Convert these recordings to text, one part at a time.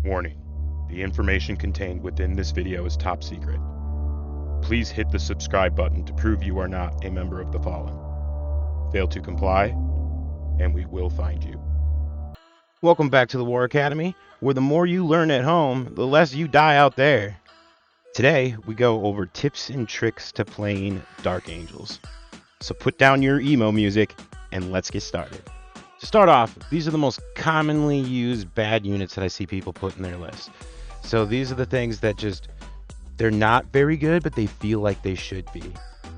Warning: the information contained within this video is top secret. Please hit the subscribe button to prove you are not a member of the Fallen. Fail to comply, and we will find you. Welcome back to the War Academy, where the more you learn at home, the less you die out there. Today, we go over tips and tricks to playing Dark Angels. So put down your emo music, and let's get started. To start off, these are the most commonly used bad units that I see people put in their list. So these are the things that they're not very good, but they feel like they should be. I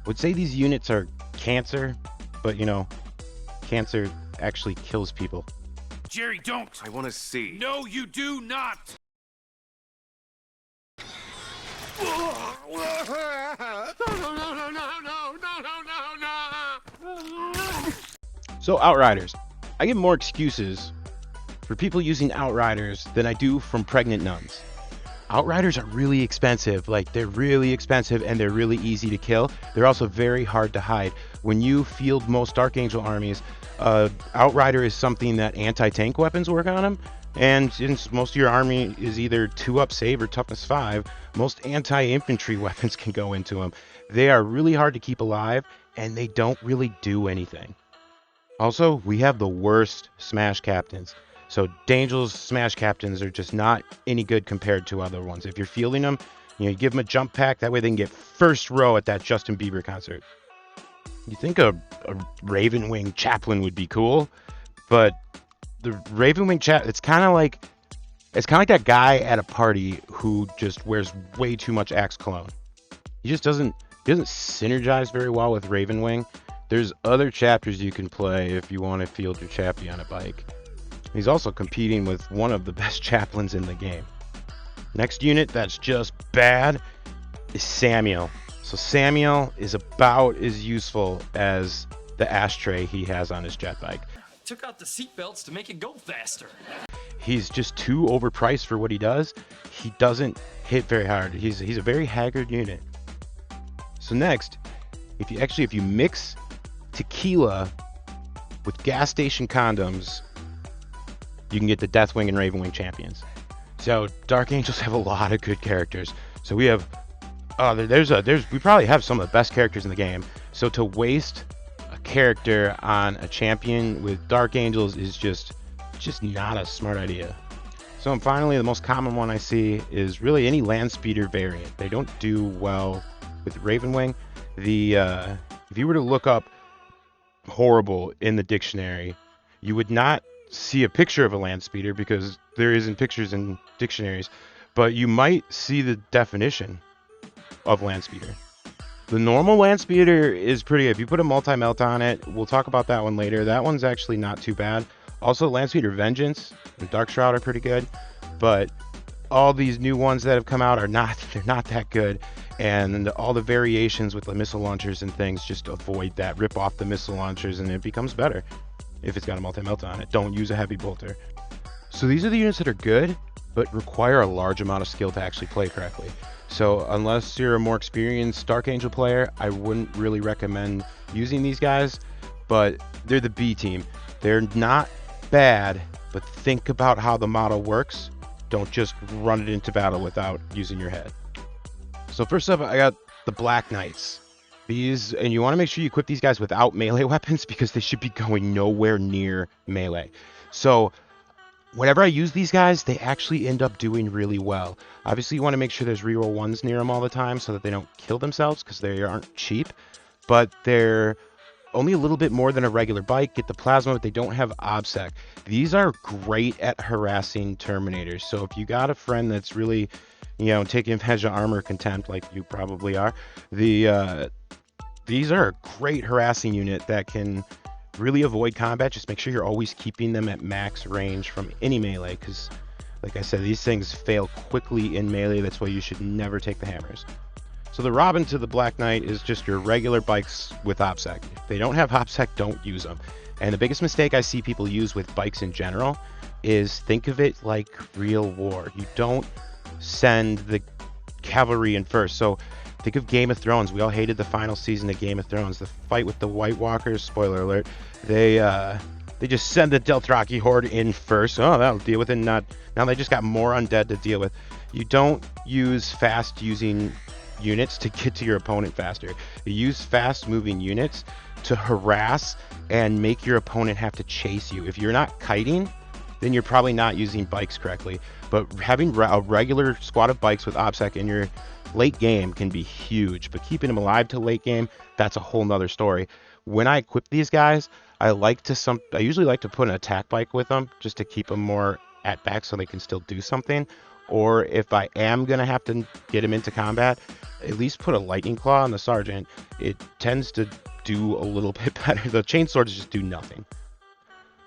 would say these units are cancer, but cancer actually kills people. Jerry, don't! I want to see. No, you do not! So Outriders. I get more excuses for people using Outriders than I do from pregnant nuns. Outriders are really expensive. They're really expensive and they're really easy to kill. They're also very hard to hide. When you field most Dark Angel armies, Outrider is something that anti-tank weapons work on them. And since most of your army is either 2-up save or toughness 5, most anti-infantry weapons can go into them. They are really hard to keep alive and they don't really do anything. Also, we have the worst Smash Captains. So Dangel's Smash Captains are just not any good compared to other ones. If you're fielding them, you give them a jump pack, that way they can get first row at that Justin Bieber concert. You think a Ravenwing Chaplain would be cool, but the Ravenwing it's kind of like that guy at a party who just wears way too much Axe cologne. He doesn't synergize very well with Ravenwing. There's other chapters you can play if you want to field your chappie on a bike. He's also competing with one of the best chaplains in the game. Next unit that's just bad is Samuel. So Samuel is about as useful as the ashtray he has on his jet bike. Took out the seatbelts to make it go faster. He's just too overpriced for what he does. He doesn't hit very hard. He's a very haggard unit. So next, if you mix tequila with gas station condoms, you can get the Deathwing and Ravenwing champions. So Dark Angels have a lot of good characters. So we have we probably have some of the best characters in the game. So to waste a character on a champion with Dark Angels is just not a smart idea. So and finally, the most common one I see is really any land speeder variant. They don't do well with Ravenwing. If you were to look up horrible in the dictionary, you would not see a picture of a land speeder because there isn't pictures in dictionaries, but you might see the definition of land speeder. The normal land speeder is pretty good. If you put a multi-melt on it, we'll talk about that one later. That one's actually not too bad. Also, land speeder Vengeance and Dark Shroud are pretty good, but all these new ones that have come out they're not that good. And all the variations with the missile launchers and things just avoid that. Rip off the missile launchers and it becomes better if it's got a multi-melt on it. Don't use a heavy bolter. So these are the units that are good, but require a large amount of skill to actually play correctly. So unless you're a more experienced Dark Angel player, I wouldn't really recommend using these guys, but they're the B team. They're not bad, but think about how the model works. Don't just run it into battle without using your head. So first up, I got the Black Knights. These, and you want to make sure you equip these guys without melee weapons because they should be going nowhere near melee. So whenever I use these guys, they actually end up doing really well. Obviously, you want to make sure there's reroll 1s near them all the time so that they don't kill themselves because they aren't cheap. But they're only a little bit more than a regular bike. Get the plasma, but they don't have obsec. These are great at harassing Terminators. So if you got a friend that's really taking advantage of armor contempt like you probably are, these are a great harassing unit that can really avoid combat. Just make sure you're always keeping them at max range from any melee because, like I said, these things fail quickly in melee. That's why you should never take the hammers. So the Robin to the Black Knight is just your regular bikes with OPSEC. If they don't have OPSEC, don't use them. And the biggest mistake I see people use with bikes in general is think of it like real war. You don't send the cavalry in first. So think of Game of Thrones. We all hated the final season of Game of Thrones. The fight with the White Walkers, spoiler alert, they They just send the Dothraki horde in first. Oh, that'll deal with it. Now they just got more undead to deal with. You don't use fast using units to get to your opponent faster. You use fast moving units to harass and make your opponent have to chase you. If you're not kiting, then you're probably not using bikes correctly. But having a regular squad of bikes with OBSEC in your late game can be huge. But keeping them alive till late game, that's a whole nother story. When I equip these guys, I usually like to put an attack bike with them just to keep them more at back so they can still do something. Or if I am gonna have to get him into combat, at least put a lightning claw on the sergeant. It tends to do a little bit better. The chain swords just do nothing.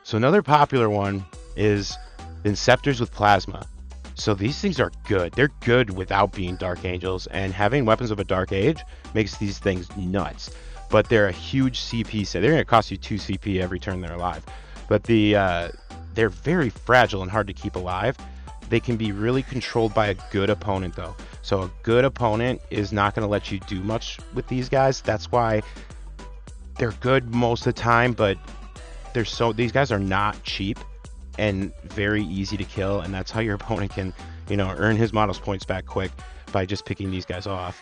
So another popular one is Inceptors with plasma. So these things are good. They're good without being Dark Angels, and having weapons of a Dark Age makes these things nuts. But they're a huge CP, so they're going to cost you 2 CP every turn they're alive. But they're very fragile and hard to keep alive. They can be really controlled by a good opponent, though. So a good opponent is not going to let you do much with these guys. That's why they're good most of the time, but these guys are not cheap and very easy to kill, and that's how your opponent can, earn his models points back quick by just picking these guys off.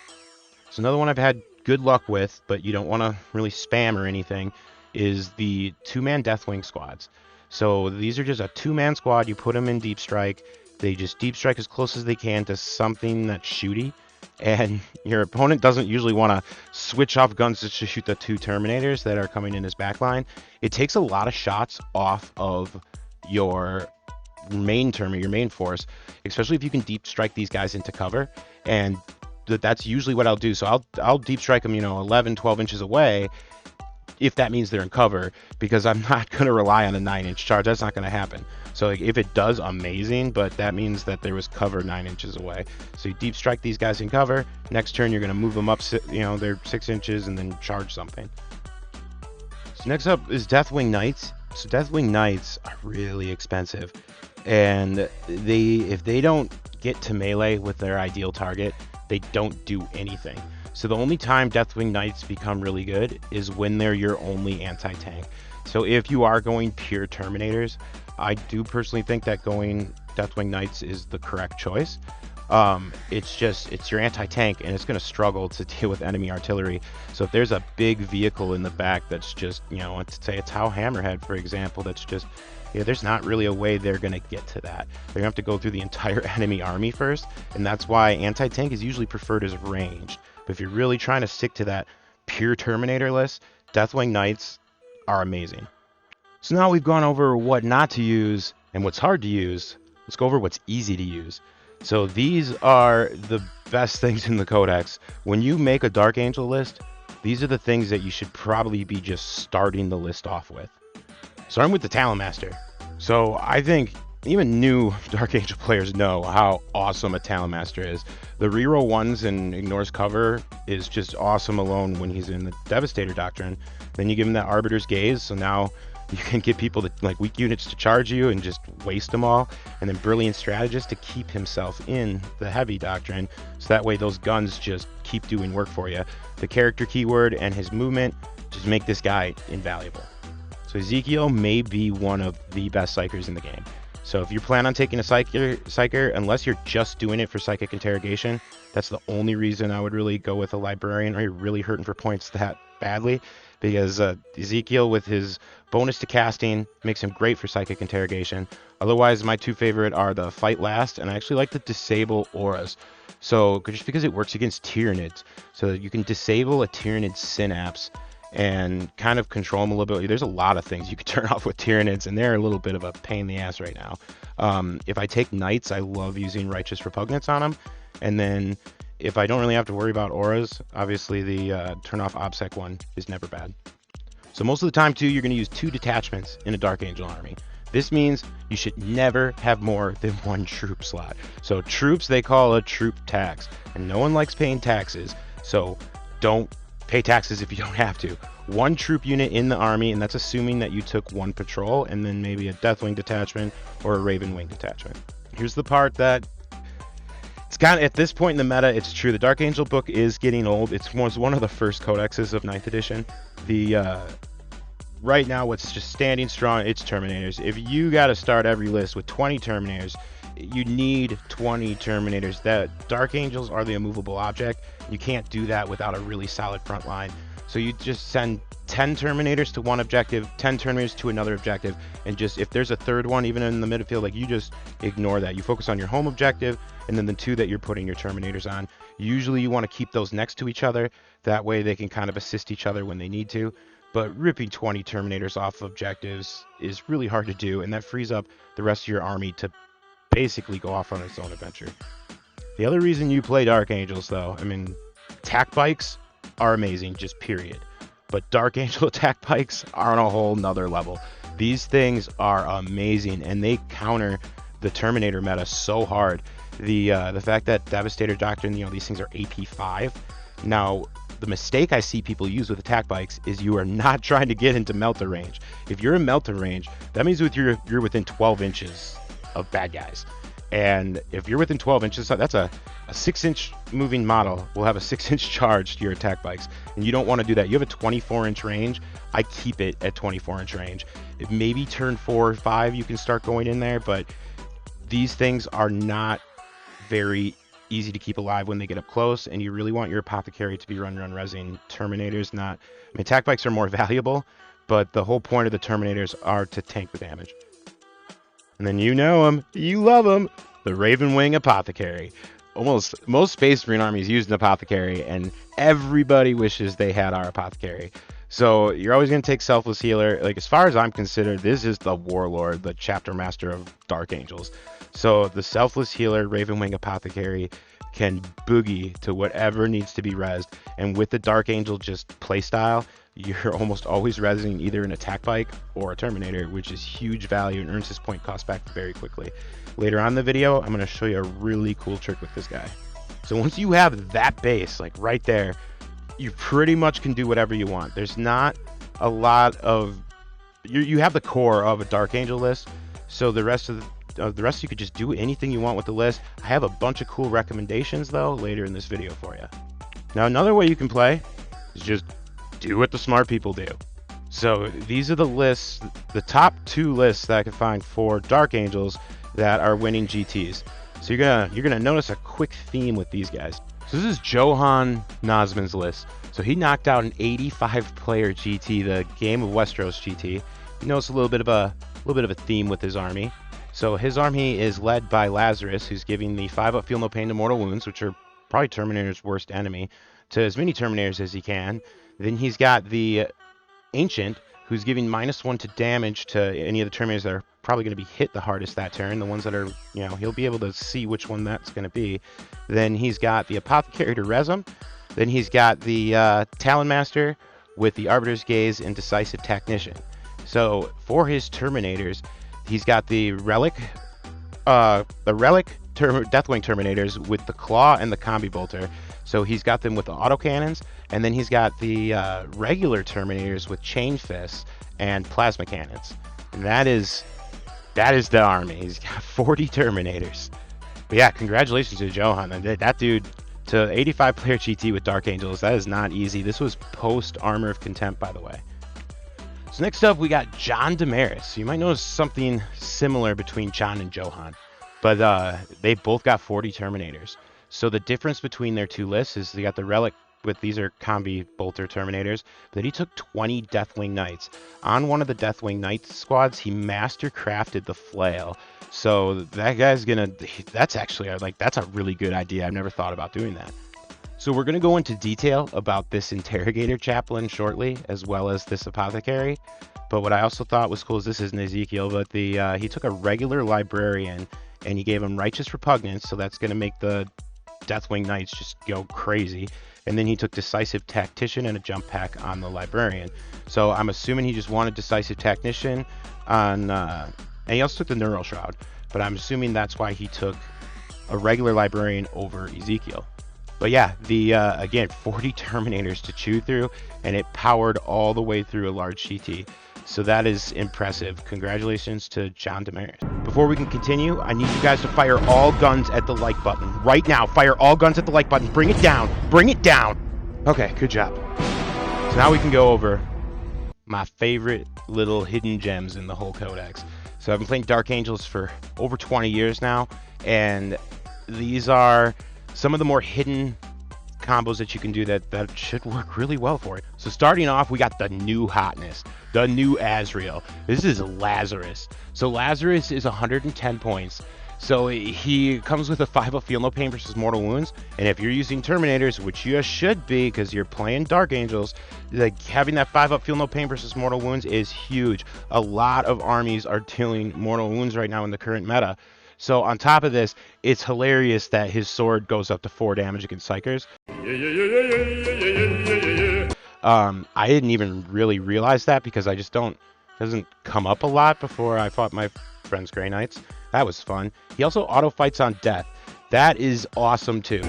So another one I've had good luck with, but you don't want to really spam or anything, is the 2-man Deathwing squads. So these are just a 2-man squad. You put them in deep strike. They just deep strike as close as they can to something that's shooty, and your opponent doesn't usually want to switch off guns just to shoot the 2 Terminators that are coming in his backline. It takes a lot of shots off of your main your main force, especially if you can deep strike these guys into cover, and that's usually what I'll do. So I'll deep strike them 11, 12 inches away if that means they're in cover, because I'm not going to rely on a 9-inch charge. That's not going to happen. So if it does, amazing, but that means that there was cover 9 inches away. So you deep strike these guys in cover. Next turn, you're going to move them up, they're 6 inches, and then charge something. So next up is Deathwing Knights. So Deathwing Knights are really expensive, and if they don't get to melee with their ideal target, they don't do anything. So the only time Deathwing Knights become really good is when they're your only anti-tank. So if you are going pure Terminators, I do personally think that going Deathwing Knights is the correct choice. It's your anti-tank, and it's going to struggle to deal with enemy artillery. So if there's a big vehicle in the back that's just, let's say a Tau Hammerhead, for example, that's just, there's not really a way they're going to get to that. They're going to have to go through the entire enemy army first, and that's why anti-tank is usually preferred as ranged. But if you're really trying to stick to that pure Terminator list, Deathwing Knights are amazing. So now we've gone over what not to use and what's hard to use. Let's go over what's easy to use. So these are the best things in the Codex. When you make a Dark Angel list, these are the things that you should probably be just starting the list off with. Starting with the Talon Master. So I think even new Dark Angel players know how awesome a Talon Master is. The reroll ones and ignores cover is just awesome alone when he's in the Devastator Doctrine. Then you give him that Arbiter's Gaze, so now you can get people like weak units to charge you and just waste them all. And then Brilliant Strategist to keep himself in the Heavy Doctrine, so that way those guns just keep doing work for you. The character keyword and his movement just make this guy invaluable. So Ezekiel may be one of the best psychers in the game. So if you plan on taking a psyker, unless you're just doing it for psychic interrogation, that's the only reason I would really go with a librarian, or you're really hurting for points that badly, because Ezekiel with his bonus to casting makes him great for psychic interrogation. Otherwise, my 2 favorite are the Fight Last, and I actually like the Disable Auras. So just because it works against Tyranids, so you can disable a Tyranid synapse and kind of control them a little bit. There's a lot of things you can turn off with Tyranids, and they're a little bit of a pain in the ass right now. If I take Knights, I love using Righteous Repugnance on them. And then if I don't really have to worry about auras, obviously the turn off OBSEC one is never bad. So most of the time too, you're going to use 2 detachments in a Dark Angel army. This means you should never have more than 1 troop slot. So troops, they call a troop tax, and no one likes paying taxes. So don't pay taxes if you don't have to. 1 troop unit in the army, and that's assuming that you took 1 patrol and then maybe a Deathwing detachment or a Raven Wing detachment. Here's the part that it's kind of, at this point in the meta, it's true. The Dark Angel book is getting old. It was one of the first codexes of 9th edition. right now what's just standing strong, it's Terminators. If you got to start every list with 20 Terminators, you need 20 Terminators. That Dark Angels are the immovable object. You can't do that without a really solid front line. So you just send 10 Terminators to one objective, 10 Terminators to another objective, and just if there's a third one even in the midfield, like, you just ignore that. You focus on your home objective and then the 2 that you're putting your Terminators on. Usually you want to keep those next to each other. That way they can kind of assist each other when they need to. But ripping 20 Terminators off objectives is really hard to do, and that frees up the rest of your army to basically go off on its own adventure. The other reason you play Dark Angels, though, I mean, attack bikes are amazing, just period. But Dark Angel attack bikes are on a whole nother level. These things are amazing, and they counter the Terminator meta so hard. The fact that Devastator Doctrine, these things are AP 5. Now, the mistake I see people use with attack bikes is you are not trying to get into melta range. If you're in melta range, that means you're within 12 inches of bad guys. And if you're within 12 inches, that's a 6-inch moving model will have a 6-inch charge to your attack bikes, and you don't want to do that. You have a 24-inch range. I keep it at 24-inch range. If maybe turn 4 or 5 you can start going in there, but these things are not very easy to keep alive when they get up close, and you really want your Apothecary to be run-resing Terminators. Attack bikes are more valuable, but the whole point of the Terminators are to tank the damage. And then you know them, you love them, the Raven Wing Apothecary. Most Space Marine armies use an Apothecary, and everybody wishes they had our Apothecary. So you're always going to take Selfless Healer. Like, as far as I'm considered, this is the Warlord, the Chapter Master of Dark Angels. So the Selfless Healer Raven Wing Apothecary can boogie to whatever needs to be rezzed. And with the Dark Angel just playstyle, you're almost always rezzing either an attack bike or a Terminator, which is huge value and earns this point cost back very quickly. Later on in the video, I'm going to show you a really cool trick with this guy. So once you have that base, like right there, you pretty much can do whatever you want. There's not a lot of... You have the core of a Dark Angel list, so the rest you could just do anything you want with the list. I have a bunch of cool recommendations, though, later in this video for you. Now, another way you can play is just do what the smart people do. So these are the lists, the top 2 lists that I could find for Dark Angels that are winning GTs. So you're gonna notice a quick theme with these guys. So this is Johan Nosman's list. So he knocked out an 85 player GT, the Game of Westeros GT. You notice a little bit of a theme with his army. So his army is led by Lazarus, who's giving the 5-up Feel No Pain to Mortal Wounds, which are probably Terminator's worst enemy, to as many Terminators as he can. Then he's got the Ancient, who's giving -1 to damage to any of the Terminators that are probably going to be hit the hardest that turn, the ones that are, he'll be able to see which one that's going to be. Then he's got the Apothecary to res him. Then he's got the Talon Master with the Arbiter's Gaze and Decisive Technician. So for his Terminators, he's got the Relic Deathwing Terminators with the Claw and the Combi Bolter. So he's got them with the autocannons, and then he's got the regular Terminators with Chain Fists and Plasma Cannons. And that is the army. He's got 40 Terminators. But yeah, congratulations to Johan. That dude, to 85 player GT with Dark Angels, that is not easy. This was post Armor of Contempt, by the way. So next up, we got John Damaris. You might notice something similar between John and Johan, but they both got 40 Terminators. So the difference between their 2 lists is they got the Relic with, these are Combi Bolter Terminators, but he took 20 Deathwing Knights. On one of the Deathwing Knight squads, he master crafted the Flail. So that guy's that's actually, that's a really good idea. I've never thought about doing that. So we're going to go into detail about this Interrogator Chaplain shortly, as well as this Apothecary. But what I also thought was cool is this isn't Ezekiel, but he took a regular Librarian and he gave him Righteous Repugnance, so that's going to make the Deathwing Knights just go crazy. And then he took Decisive Tactician and a jump pack on the Librarian. So I'm assuming he just wanted Decisive Tactician on, and he also took the Neural Shroud, but I'm assuming that's why he took a regular Librarian over Ezekiel. But yeah, again, 40 Terminators to chew through, and it powered all the way through a large GT. So that is impressive. Congratulations to John Damaris. Before we can continue, I need you guys to fire all guns at the like button. Right now, fire all guns at the like button. Bring it down. Bring it down. Okay, good job. So now we can go over my favorite little hidden gems in the whole codex. So I've been playing Dark Angels for over 20 years now, and these are some of the more hidden combos that you can do that should work really well for it. So starting off, we got the new hotness, the new Azrael. This is Lazarus. So Lazarus is 110 points. So he comes with a 5-up feel no pain versus mortal wounds, and if you're using Terminators, which you should be because you're playing Dark Angels, like having that 5-up feel no pain versus mortal wounds is huge. A lot of armies are dealing mortal wounds right now in the current meta. So on top of this, it's hilarious that his sword goes up to 4 damage against Psychers. I didn't even really realize that because I just doesn't come up a lot before I fought my friends Grey Knights. That was fun. He also auto fights on death. That is awesome too.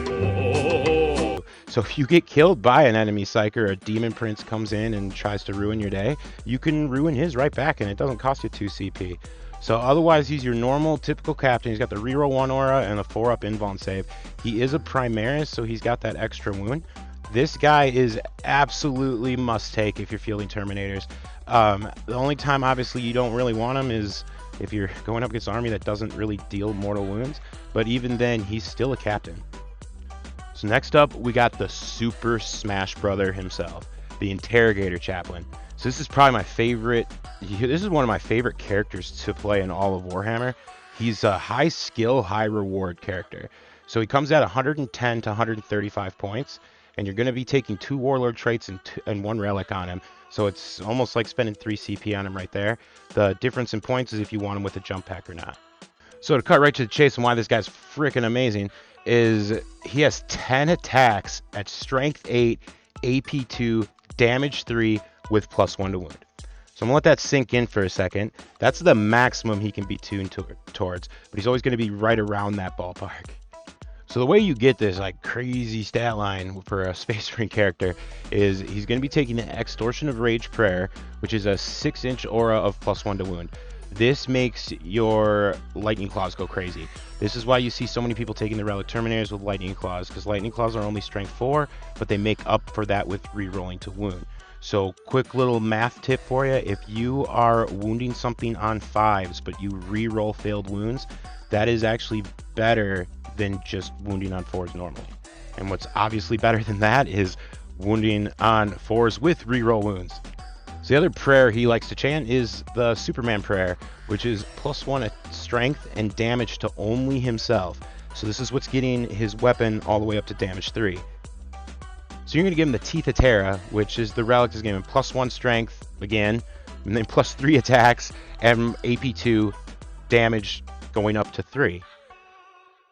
So if you get killed by an enemy Psyker, a Demon Prince comes in and tries to ruin your day, you can ruin his right back and it doesn't cost you 2 CP. So otherwise, he's your normal, typical captain. He's got the reroll 1 aura and a 4-up invuln save. He is a Primaris, so he's got that extra wound. This guy is absolutely must-take if you're fielding Terminators. The only time, obviously, you don't really want him is if you're going up against an army that doesn't really deal mortal wounds. But even then, he's still a captain. So next up, we got the Super Smash Brother himself, the Interrogator Chaplain. So this is probably my favorite. This is one of my favorite characters to play in all of Warhammer. He's a high skill, high reward character. So he comes at 110 to 135 points, and you're going to be taking 2 Warlord traits and 1 relic on him. So it's almost like spending 3 CP on him right there. The difference in points is if you want him with a jump pack or not. So to cut right to the chase and why this guy's freaking amazing is he has 10 attacks at strength 8, AP 2, damage 3 with +1 to wound. So I'm gonna let that sink in for a second. That's the maximum he can be tuned towards, but he's always gonna be right around that ballpark. So the way you get this like crazy stat line for a Space Marine character is he's gonna be taking the Extortion of Rage Prayer, which is a 6-inch aura of +1 to wound. This makes your Lightning Claws go crazy. This is why you see so many people taking the Relic Terminators with Lightning Claws, because Lightning Claws are only strength 4, but they make up for that with re-rolling to wound. So quick little math tip for you, if you are wounding something on 5s, but you re-roll failed wounds, that is actually better than just wounding on 4s normally. And what's obviously better than that is wounding on 4s with re-roll wounds. So the other prayer he likes to chant is the Superman prayer, which is +1 strength and damage to only himself. So this is what's getting his weapon all the way up to damage 3. So you're going to give him the Teeth of Terra, which is the relic is giving him +1 strength again, and then +3 attacks and AP2 damage going up to 3.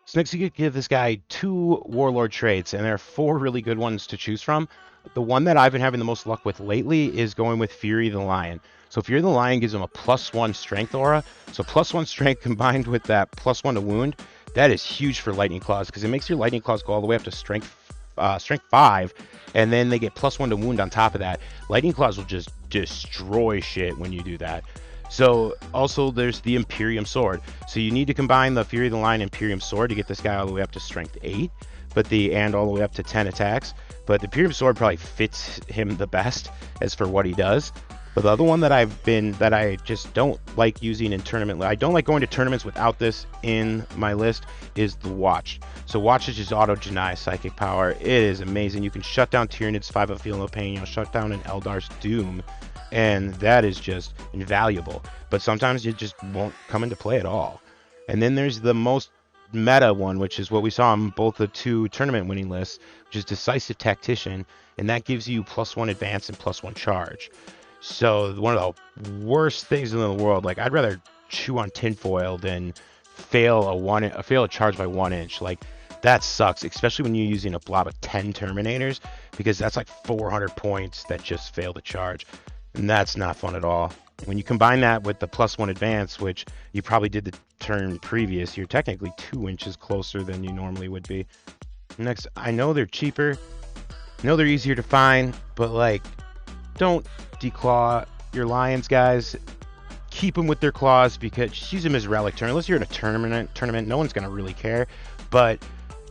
So next you could give this guy 2 Warlord traits, and there are 4 really good ones to choose from. The one that I've been having the most luck with lately is going with Fury the Lion. So Fury the Lion gives him a +1 strength aura. So +1 strength combined with that +1 to wound, that is huge for Lightning Claws because it makes your Lightning Claws go all the way up to strength 5, and then they get +1 to wound on top of that. Lightning Claws will just destroy shit when you do that. So also there's the Imperium Sword. So you need to combine the Fury of the Lion Imperium Sword to get this guy all the way up to strength 8, and all the way up to 10 attacks. But the Imperium Sword probably fits him the best as for what he does. But the other one that I just don't like using in tournament, I don't like going to tournaments without this in my list, is the Watch. So Watch is just auto deny psychic power. It is amazing. You can shut down Tyranids 5-up Feel No Pain, shut down an Eldar's Doom, and that is just invaluable. But sometimes it just won't come into play at all. And then there's the most meta one, which is what we saw on both the 2 tournament winning lists, which is Decisive Tactician, and that gives you +1 advance and +1 charge. So one of the worst things in the world, like I'd rather chew on tinfoil than fail a charge by 1 inch. Like that sucks, especially when you're using a blob of 10 Terminators, because that's like 400 points that just fail to charge, and that's not fun at all. When you combine that with the +1 advance, which you probably did the turn previous, you're technically 2 inches closer than you normally would be. Next, I know they're cheaper, I know they're easier to find, but like, don't declaw your lions, guys. Keep them with their claws, because just use them as relic turn. Unless you're in a tournament, no one's gonna really care. But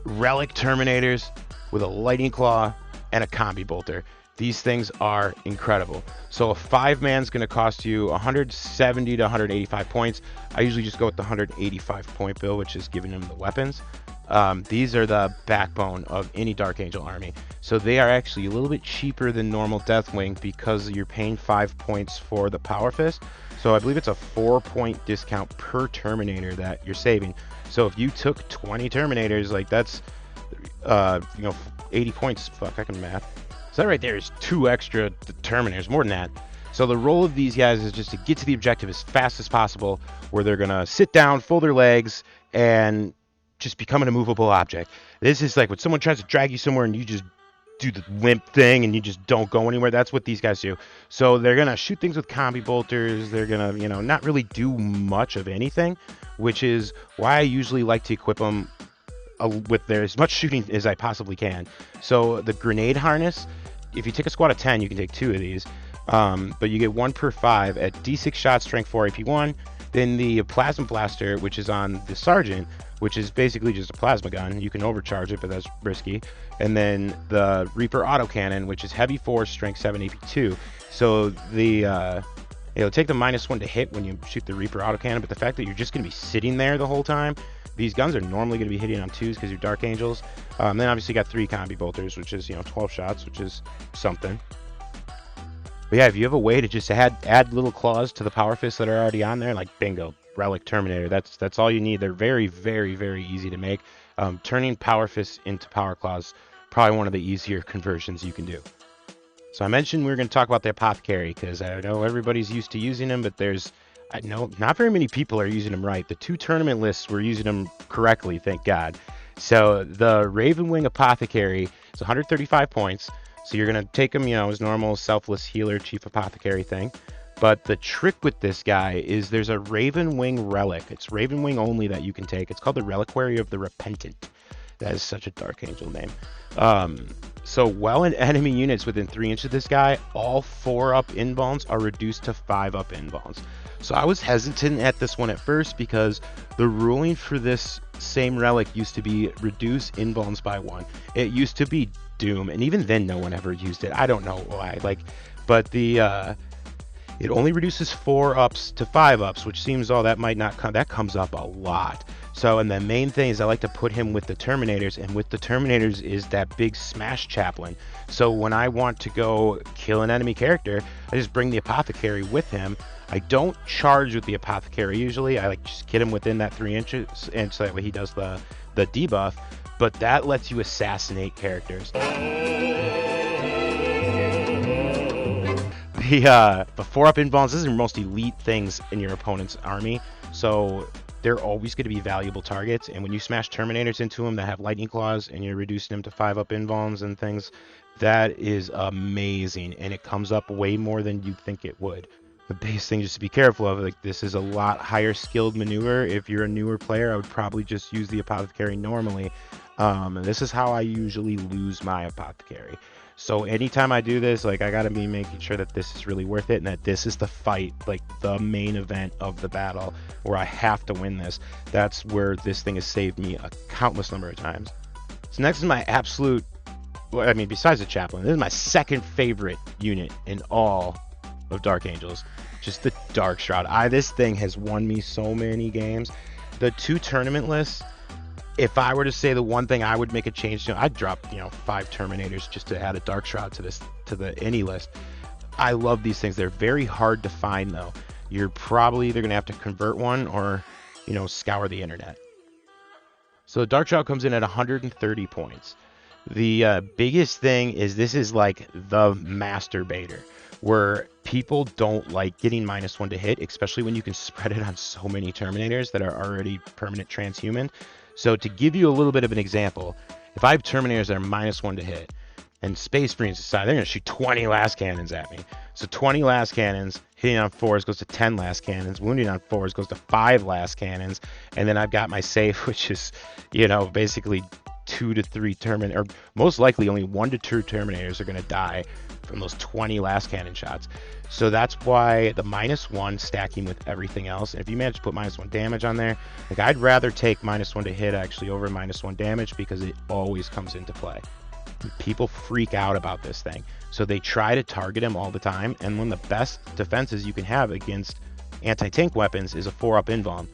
relic Terminators with a lightning claw and a combi bolter, These things are incredible. So a 5-man's going to cost you 170 to 185 points. I usually just go with the 185 point bill, which is giving them the weapons. These are the backbone of any Dark Angel army. So they are actually a little bit cheaper than normal Deathwing because you're paying 5 points for the Power Fist. So I believe it's a 4-point discount per Terminator that you're saving. So if you took 20 Terminators, like that's, 80 points. Fuck, I can math. So that right there is 2 extra Terminators, more than that. So the role of these guys is just to get to the objective as fast as possible, where they're gonna sit down, fold their legs, and just become an immovable object. This is like when someone tries to drag you somewhere and you just do the limp thing and you just don't go anywhere. That's what these guys do. So they're gonna shoot things with combi bolters. They're gonna, not really do much of anything, which is why I usually like to equip them with their as much shooting as I possibly can. So the grenade harness, if you take a squad of 10, you can take 2 of these, but you get 1 per 5 at D6 shots, strength 4, AP1. Then the plasma blaster, which is on the sergeant, which is basically just a plasma gun. You can overcharge it, but that's risky. And then the Reaper autocannon, which is heavy 4, strength 7, AP2. So the it'll take the -1 to hit when you shoot the Reaper autocannon, but the fact that you're just going to be sitting there the whole time, these guns are normally going to be hitting on 2s because you're Dark Angels. Then obviously you got 3 combi bolters, which is 12 shots, which is something. But yeah, if you have a way to just add little claws to the Power Fists that are already on there, like bingo, Relic Terminator, that's all you need. They're very, very, very easy to make. Turning Power Fists into Power Claws, probably one of the easier conversions you can do. So I mentioned we were going to talk about the Apothecary because I know everybody's used to using them, but I know not very many people are using them right. The 2 tournament lists were using them correctly, thank God. So the Ravenwing Apothecary is 135 points. So you're going to take them, as normal, selfless healer, chief apothecary thing. But the trick with this guy is there's a Ravenwing relic. It's Ravenwing only that you can take. It's called the Reliquary of the Repentant. That is such a Dark Angel name. So while in enemy units within 3 inches of this guy, all 4-up invulns are reduced to 5-up invulns. So I was hesitant at this one at first because the ruling for this same relic used to be reduce invulns by 1. It used to be Doom, and even then no one ever used it. I don't know why. But it only reduces 4-ups to 5-ups, which seems that might not come. That comes up a lot. So, and the main thing is I like to put him with the Terminators, and with the Terminators is that big smash chaplain. So when I want to go kill an enemy character, I just bring the Apothecary with him. I don't charge with the Apothecary usually. I just get him within that 3 inches, and so that way he does the debuff. But that lets you assassinate characters. The 4-up invulns, these are your most elite things in your opponent's army, so they're always going to be valuable targets. And when you smash Terminators into them that have lightning claws and you're reducing them to 5-up invulns and things, that is amazing, and it comes up way more than you'd think it would. The biggest thing just to be careful of, this is a lot higher skilled maneuver. If you're a newer player, I would probably just use the Apothecary normally. This is how I usually lose my Apothecary. So anytime I do this, I gotta be making sure that this is really worth it and that this is the fight, the main event of the battle where I have to win this. That's where this thing has saved me a countless number of times. So next is my absolute, besides the Chaplain, this is my second favorite unit in all of Dark Angels. Just the Dark Shroud. This thing has won me so many games. The 2 tournament lists, if I were to say the one thing I would make a change to, I'd drop 5 Terminators just to add a Dark Shroud to the any list. I love these things. They're very hard to find though. You're probably either gonna have to convert one or scour the internet. So the Dark Shroud comes in at 130 points. The biggest thing is this is like the masturbator, where people don't like getting -1 to hit, especially when you can spread it on so many Terminators that are already permanent transhuman. So to give you a little bit of an example, if I have Terminators that are -1 to hit, and Space Marines decide they're going to shoot 20 last cannons at me. So 20 last cannons, hitting on 4s goes to 10 last cannons, wounding on 4s goes to 5 last cannons, and then I've got my safe, which is, basically 2 to 3 Terminators, or most likely only 1 to 2 Terminators are going to die from those 20 last cannon shots. So that's why the -1 stacking with everything else. And if you manage to put -1 damage on there, I'd rather take -1 to hit actually over -1 damage because it always comes into play. People freak out about this thing, so they try to target him all the time. And one of the best defenses you can have against anti-tank weapons is a 4-up invuln,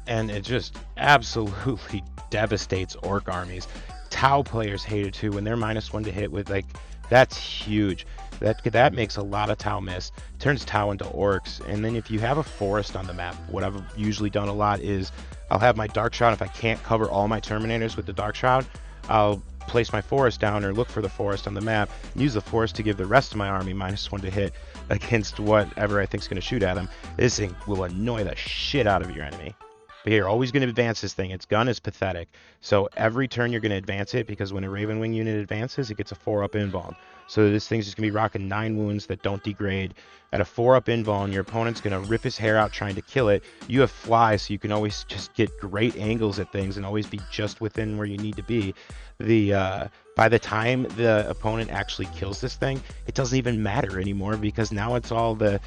and it just absolutely devastates orc armies. Tau players hate it too when they're -1 to hit with, like, that's huge. That makes a lot of Tau miss, turns Tau into orcs. And then if you have a forest on the map, what I've usually done a lot is I'll have my Dark Shroud. If I can't cover all my Terminators with the Dark Shroud, I'll place my forest down or look for the forest on the map, use the forest to give the rest of my army -1 to hit against whatever I think is going to shoot at them. This thing will annoy the shit out of your enemy. But you're always going to advance this thing. Its gun is pathetic. So every turn you're going to advance it, because when a Raven Wing unit advances, it gets a 4-up invuln. So this thing's just going to be rocking 9 wounds that don't degrade. At a 4-up invuln, your opponent's going to rip his hair out trying to kill it. You have fly, so you can always just get great angles at things and always be just within where you need to be. By the time the opponent actually kills this thing, it doesn't even matter anymore, because now it's all the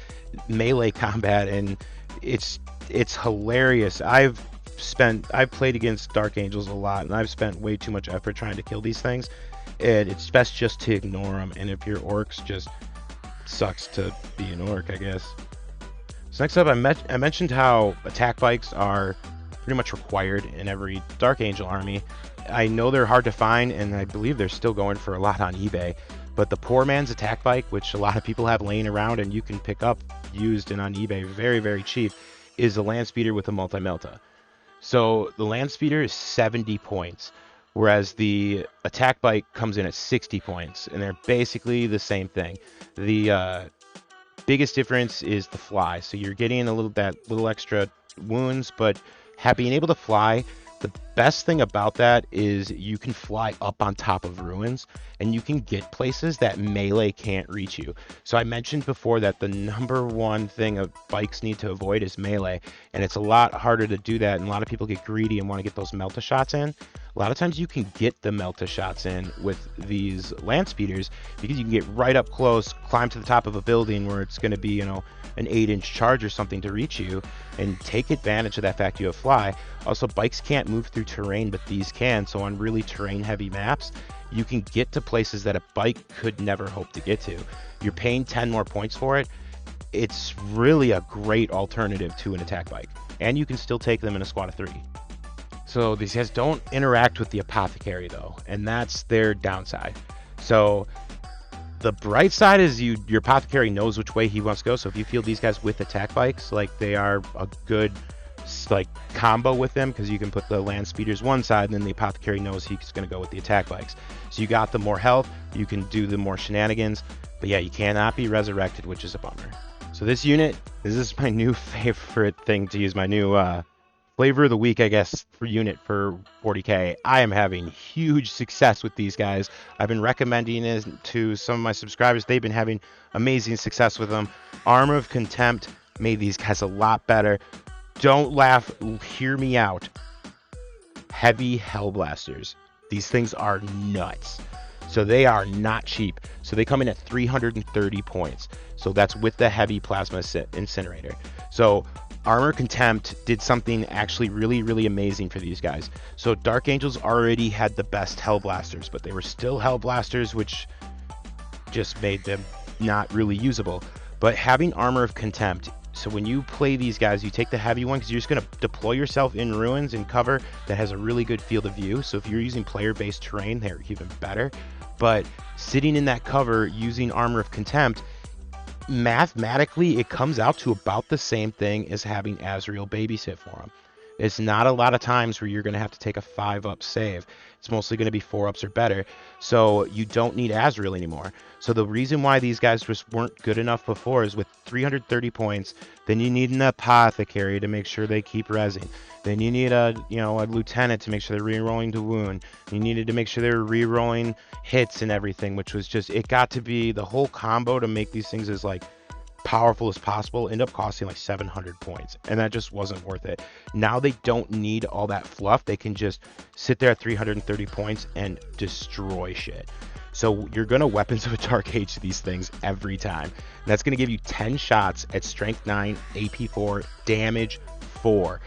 melee combat, and it's hilarious. I've played against Dark Angels a lot, and I've spent way too much effort trying to kill these things, and it's best just to ignore them. And if you're orcs, just sucks to be an orc, I guess. So next up, I mentioned how attack bikes are pretty much required in every Dark Angel army. I know they're hard to find, and I believe they're still going for a lot on eBay, but the poor man's attack bike, which a lot of people have laying around and you can pick up used and on eBay very, very cheap, is a land speeder with a multi-melta. So the land speeder is 70 points, whereas the attack bike comes in at 60 points, and they're basically the same thing. The biggest difference is the fly. So you're getting a little extra wounds, but being able to fly, the best thing about that is you can fly up on top of ruins, and you can get places that melee can't reach you. So I mentioned before that the number one thing of bikes need to avoid is melee, and it's a lot harder to do that, and a lot of people get greedy and want to get those melta shots in. A lot of times you can get the melta shots in with these land speeders, because you can get right up close, climb to the top of a building where it's going to be, you know, an 8-inch charge or something to reach you, and take advantage of that fact you have fly. Also, bikes can't move through terrain, but these can. So on really terrain heavy maps, you can get to places that a bike could never hope to get to. You're paying 10 more points for it. It's really a great alternative to an attack bike, and you can still take them in a squad of 3. So these guys don't interact with the Apothecary though, and that's their downside. So the bright side is your Apothecary knows which way he wants to go. So if you feel these guys with attack bikes, like, they are a good like combo with them, because you can put the land speeders one side, and then the Apothecary knows he's going to go with the attack bikes. So you got the more health, you can do the more shenanigans, but yeah, you cannot be resurrected, which is a bummer. So this unit, this is my new favorite thing to use, my new flavor of the week, I guess, for unit for 40k. I am having huge success with these guys. I've been recommending it to some of my subscribers. They've been having amazing success with them. Armor of Contempt made these guys a lot better. Don't laugh, hear me out. Heavy Hellblasters. These things are nuts. So they are not cheap. So they come in at 330 points. So that's with the heavy plasma incinerator. So Armor Contempt did something actually really, really amazing for these guys. So Dark Angels already had the best Hellblasters, but they were still Hellblasters, which just made them not really usable. But having Armor of Contempt, so when you play these guys, you take the heavy one, because you're just going to deploy yourself in ruins and cover that has a really good field of view. So if you're using player-based terrain, they're even better. But sitting in that cover using Armor of Contempt, mathematically it comes out to about the same thing as having Azrael babysit for them. It's not a lot of times where you're going to have to take a 5-up save. It's mostly going to be 4-ups or better. So you don't need Azrael anymore. So the reason why these guys just weren't good enough before is with 330 points, then you need an Apothecary to make sure they keep rezzing. Then you need a lieutenant to make sure they're re-rolling to wound. You needed to make sure they were re-rolling hits and everything, which was just, it got to be the whole combo to make these things as like powerful as possible, end up costing like 700 points, and that just wasn't worth it. Now they don't need all that fluff. They can just sit there at 330 points and destroy shit. So you're going to Weapons of a Dark Age these things every time. And that's going to give you 10 shots at strength 9, AP 4, damage 4.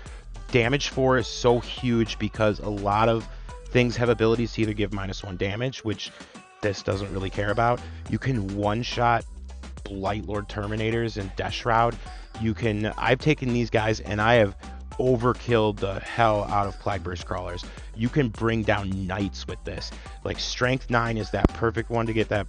Damage 4 is so huge because a lot of things have abilities to either give -1 damage, which this doesn't really care about. You can one-shot Blight Lord Terminators and Death Shroud. I've taken these guys and I have overkilled the hell out of Plague Burst Crawlers. You can bring down Knights with this. Like Strength 9 is that perfect one to get that,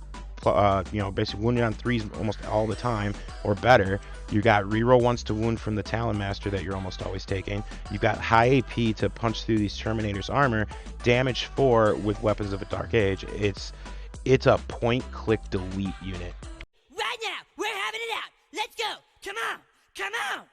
basically wounded on 3s almost all the time or better. You got reroll once to wound from the Talon Master that you're almost always taking. You got high AP to punch through these Terminators' armor. Damage 4 with Weapons of a Dark Age. It's a point-click delete unit. Right now, we're having it out. Let's go. Come on. Come on.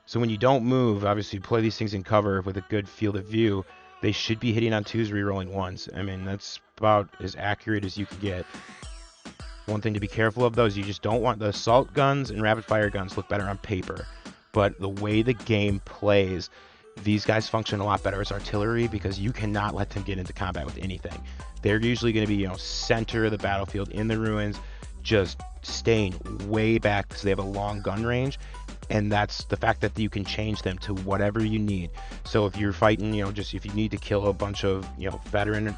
So when you don't move, obviously you play these things in cover with a good field of view, they should be hitting on 2s, rerolling 1s. I mean, that's about as accurate as you can get. One thing to be careful of, though, is you just don't want the assault guns and rapid fire guns look better on paper. But the way the game plays, these guys function a lot better as artillery because you cannot let them get into combat with anything. They're usually going to be, center of the battlefield in the ruins, just staying way back because they have a long gun range. And that's the fact that you can change them to whatever you need. So if you're fighting, just if you need to kill a bunch of, veteran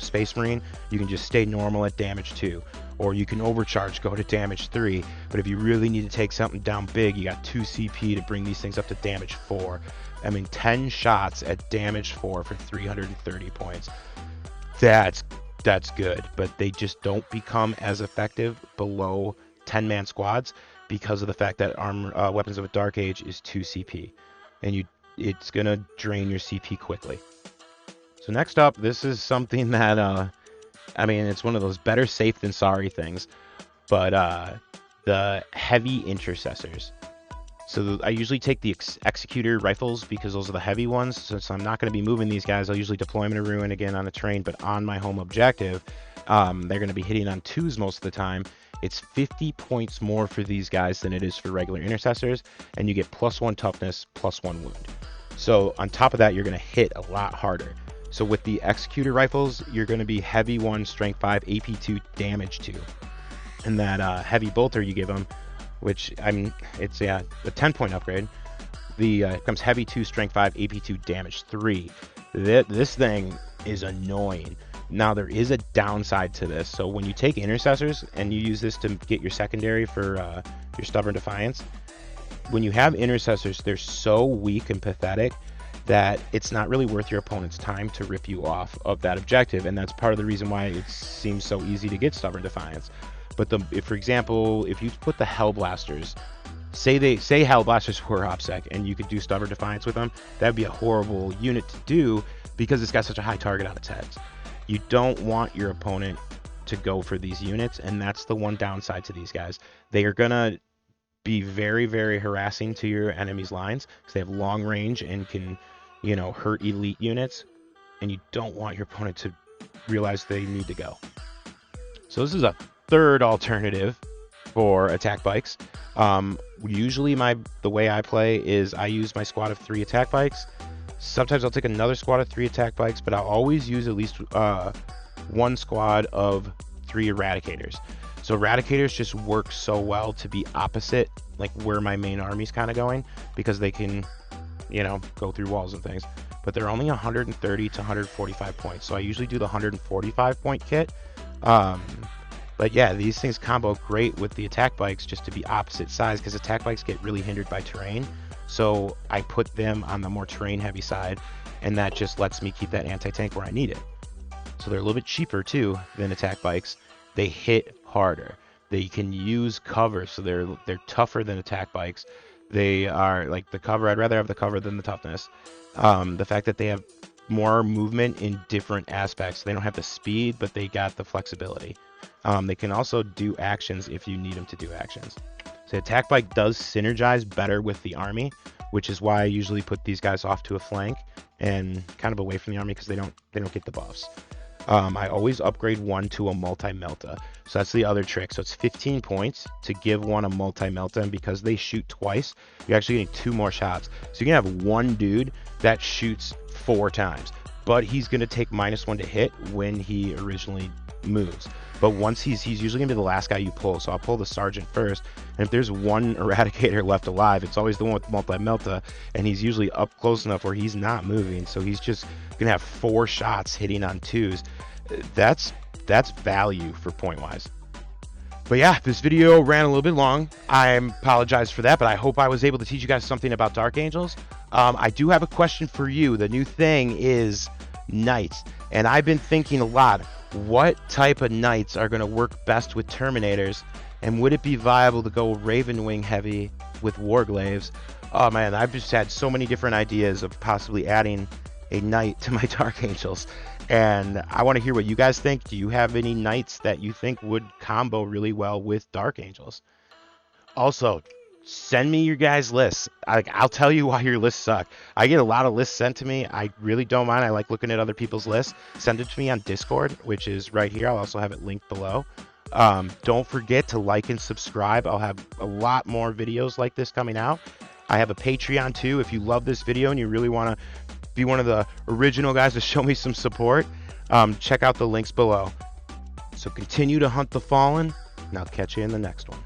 Space Marine, you can just stay normal at damage 2. Or you can overcharge, go to damage 3. But if you really need to take something down big, you got 2 CP to bring these things up to damage 4. I mean, 10 shots at damage 4 for 330 points. That's good. But they just don't become as effective below 10-man squads, because of the fact that Weapons of a Dark Age is 2 CP, and it's gonna drain your CP quickly. So next up, this is something that it's one of those better safe than sorry things, but the heavy Intercessors. So I usually take the Executor rifles because those are the heavy ones. Since I'm not going to be moving these guys, I'll usually deploy them in a ruin again on a train, but on my home objective, they're going to be hitting on 2s most of the time. It's 50 points more for these guys than it is for regular Intercessors, and you get +1 toughness, +1 wound. So on top of that, you're going to hit a lot harder. So with the Executor rifles, you're going to be heavy 1, strength 5, AP 2, damage 2. And that heavy bolter you give them, which it's a 10-point upgrade. It comes heavy 2, strength 5, AP 2, damage 3. This thing is annoying. Now, there is a downside to this. So when you take Intercessors and you use this to get your secondary for your Stubborn Defiance, when you have Intercessors, they're so weak and pathetic that it's not really worth your opponent's time to rip you off of that objective. And that's part of the reason why it seems so easy to get Stubborn Defiance. But for example, if you put the Hellblasters, say Hellblasters were OPSEC and you could do Stubborn Defiance with them, that would be a horrible unit to do because it's got such a high target on its heads. You don't want your opponent to go for these units, and that's the one downside to these guys. They are going to be very, very harassing to your enemy's lines because they have long range and can, hurt elite units, and you don't want your opponent to realize they need to go. So this is a third alternative for attack bikes. Usually the way I play is I use my squad of 3 attack bikes. Sometimes I'll take another squad of 3 attack bikes, but I'll always use at least one squad of 3 Eradicators. So Eradicators just work so well to be opposite, like where my main army's kind of going, because they can, go through walls and things. But they're only 130 to 145 points, so I usually do the 145 point kit. But yeah, these things combo great with the attack bikes just to be opposite size, because attack bikes get really hindered by terrain. So I put them on the more terrain heavy side, and that just lets me keep that anti-tank where I need it. So they're a little bit cheaper too than attack bikes. They hit harder. They can use cover, so they're tougher than attack bikes. They are like the cover. I'd rather have the cover than the toughness. The fact that they have more movement in different aspects. They don't have the speed, but they got the flexibility. They can also do actions if you need them to do actions. So attack bike does synergize better with the army, which is why I usually put these guys off to a flank and kind of away from the army because they don't get the buffs. I always upgrade one to a multi-melta. So that's the other trick. So it's 15 points to give one a multi-melta, and because they shoot twice, you're actually getting 2 more shots. So you can have one dude that shoots 4 times. but he's going to take -1 to hit when he originally moves. But once he's usually going to be the last guy you pull, so I'll pull the Sergeant first, and if there's one Eradicator left alive, it's always the one with multi-melta, and he's usually up close enough where he's not moving, so he's just going to have 4 shots hitting on 2s. That's value for point-wise. But yeah, this video ran a little bit long. I apologize for that, but I hope I was able to teach you guys something about Dark Angels. I do have a question for you. The new thing is Knights, and I've been thinking a lot, what type of Knights are going to work best with Terminators, and would it be viable to go Ravenwing heavy with Warglaves? Oh man, I've just had so many different ideas of possibly adding a Knight to my Dark Angels, and I want to hear what you guys think. Do you have any Knights that you think would combo really well with Dark Angels? Also, send me your guys' lists. I'll tell you why your lists suck. I get a lot of lists sent to me. I really don't mind. I like looking at other people's lists. Send it to me on Discord, which is right here. I'll also have it linked below. Don't forget to like and subscribe. I'll have a lot more videos like this coming out. I have a Patreon too. If you love this video and you really want to be one of the original guys to show me some support, check out the links below. So continue to hunt the fallen, and I'll catch you in the next one.